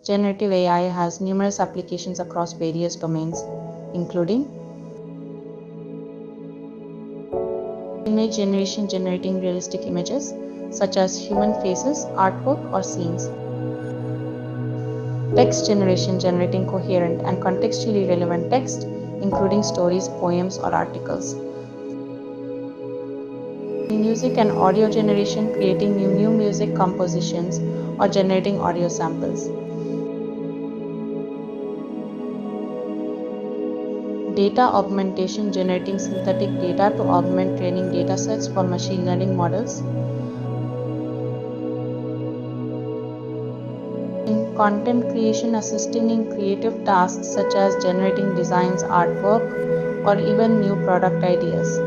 generative AI has numerous applications across various domains, including image generation, generating realistic images such as human faces, artwork, or scenes. Text generation, generating coherent and contextually relevant text, including stories, poems, or articles. Music and audio generation, creating new music compositions or generating audio samples. Data augmentation, generating synthetic data to augment training datasets for machine learning models. In content creation, assisting in creative tasks such as generating designs, artwork, or even new product ideas.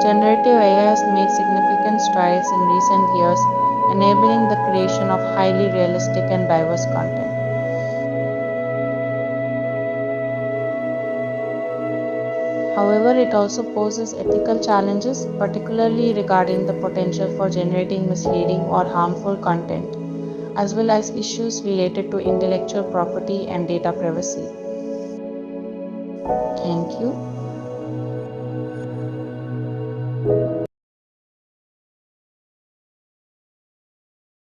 Generative AI has made significant strides in recent years, enabling the creation of highly realistic and diverse content. However, it also poses ethical challenges, particularly regarding the potential for generating misleading or harmful content, as well as issues related to intellectual property and data privacy. Thank you.